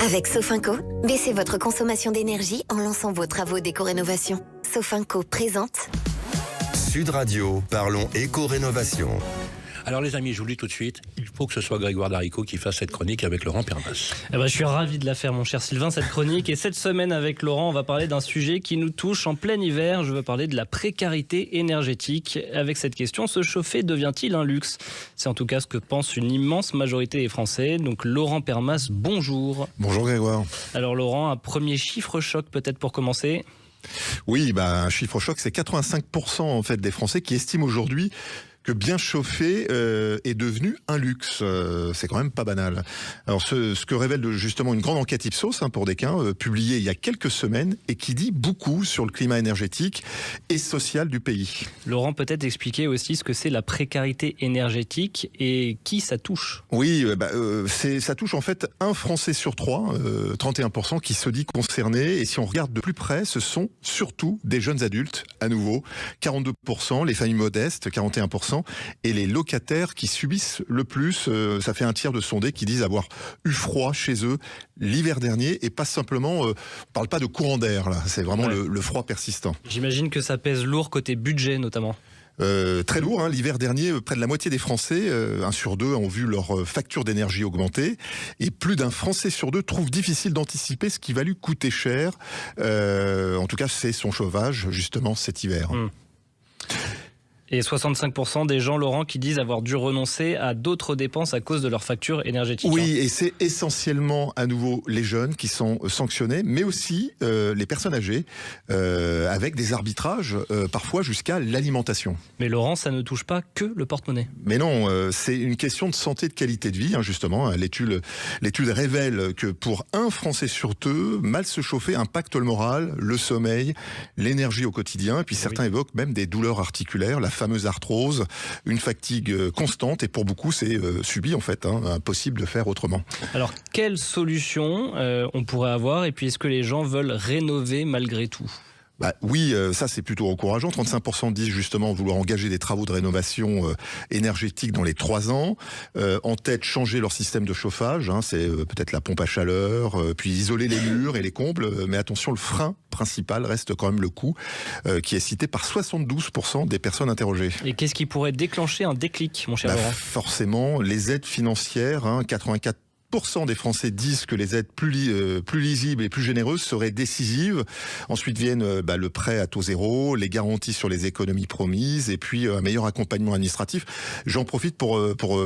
Avec Sofinco, baissez votre consommation d'énergie en lançant vos travaux d'éco-rénovation. Sofinco présente Sud Radio, parlons éco-rénovation. Alors les amis, je vous le dis tout de suite, il faut que ce soit Grégoire Darico qui fasse cette chronique avec Laurent Permas. Je suis ravi de la faire, mon cher Sylvain, cette chronique. Et cette semaine, avec Laurent, on va parler d'un sujet qui nous touche en plein hiver. Je veux parler de la précarité énergétique. Avec cette question, se chauffer devient-il un luxe ? C'est en tout cas ce que pense une immense majorité des Français. Donc Laurent Permas, bonjour. Bonjour Grégoire. Alors Laurent, un premier chiffre choc peut-être pour commencer ? Oui, un chiffre choc, c'est 85% en fait des Français qui estiment aujourd'hui que bien chauffer est devenu un luxe. C'est quand même pas banal. Alors ce que révèle justement une grande enquête Ipsos pour Desquin, publiée il y a quelques semaines et qui dit beaucoup sur le climat énergétique et social du pays. Laurent, peut-être expliquer aussi ce que c'est la précarité énergétique et qui ça touche. Oui, ça touche en fait un Français sur trois, 31% qui se dit concerné. Et si on regarde de plus près, ce sont surtout des jeunes adultes, à nouveau, 42%, les familles modestes, 41%. Et les locataires qui subissent le plus, ça fait un tiers de sondés qui disent avoir eu froid chez eux l'hiver dernier, et pas simplement, on parle pas de courant d'air là, c'est vraiment le froid persistant. J'imagine que ça pèse lourd côté budget notamment. Très lourd, l'hiver dernier, près de la moitié des Français, 1 sur 2, ont vu leur facture d'énergie augmenter, et plus d'un Français sur 2 trouve difficile d'anticiper ce qui va lui coûter cher. En tout cas, c'est son chauffage justement cet hiver. Et 65% des gens, Laurent, qui disent avoir dû renoncer à d'autres dépenses à cause de leur facture énergétique. Oui, et c'est essentiellement à nouveau les jeunes qui sont sanctionnés, mais aussi les personnes âgées, avec des arbitrages parfois jusqu'à l'alimentation. Mais Laurent, ça ne touche pas que le porte-monnaie. Mais non, c'est une question de santé et de qualité de vie, justement. L'étude révèle que pour un Français sur 2, mal se chauffer impacte le moral, le sommeil, l'énergie au quotidien, et puis certains évoquent même des douleurs articulaires, la fameuse arthrose, une fatigue constante, et pour beaucoup c'est subi en fait, impossible de faire autrement. Alors quelle solution on pourrait avoir, et puis est-ce que les gens veulent rénover malgré tout ? Oui, ça c'est plutôt encourageant. 35% disent justement vouloir engager des travaux de rénovation énergétique dans les 3 ans. En tête, changer leur système de chauffage, c'est peut-être la pompe à chaleur, puis isoler les murs et les combles. Mais attention, le frein principal reste quand même le coût, qui est cité par 72% des personnes interrogées. Et qu'est-ce qui pourrait déclencher un déclic, mon cher Laurent ? Forcément, les aides financières, 84% des Français disent que les aides plus lisibles et plus généreuses seraient décisives. Ensuite viennent le prêt à taux zéro, les garanties sur les économies promises, et puis un meilleur accompagnement administratif. J'en profite pour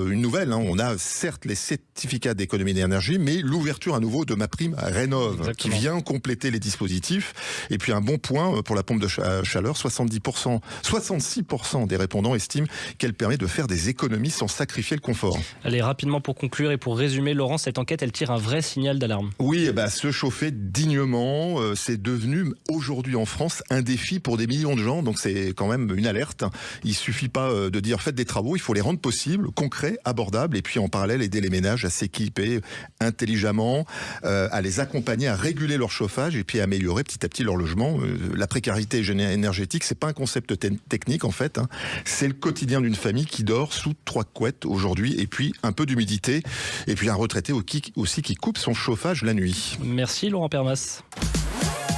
une nouvelle. On a certes les certificats d'économie d'énergie, mais l'ouverture à nouveau de MaPrimeRénov', qui vient compléter les dispositifs. Et puis un bon point pour la pompe de chaleur, 66% des répondants estiment qu'elle permet de faire des économies sans sacrifier le confort. Allez, rapidement pour conclure et pour résumer, Laurent, cette enquête, elle tire un vrai signal d'alarme. Oui, se chauffer dignement, c'est devenu aujourd'hui en France un défi pour des millions de gens, donc c'est quand même une alerte. Il suffit pas de dire faites des travaux, il faut les rendre possibles, concrets, abordables, et puis en parallèle aider les ménages à s'équiper intelligemment, à les accompagner, à réguler leur chauffage et puis à améliorer petit à petit leur logement. La précarité énergétique, c'est pas un concept technique en fait, c'est le quotidien d'une famille qui dort sous 3 couettes aujourd'hui, et puis un peu d'humidité, et puis un retraité aussi qui coupe son chauffage la nuit. Merci Laurent Permas.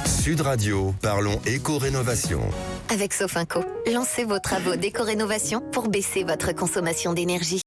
Sud Radio, parlons éco-rénovation. avec Sofinco. Lancez vos travaux d'éco-rénovation pour baisser votre consommation d'énergie.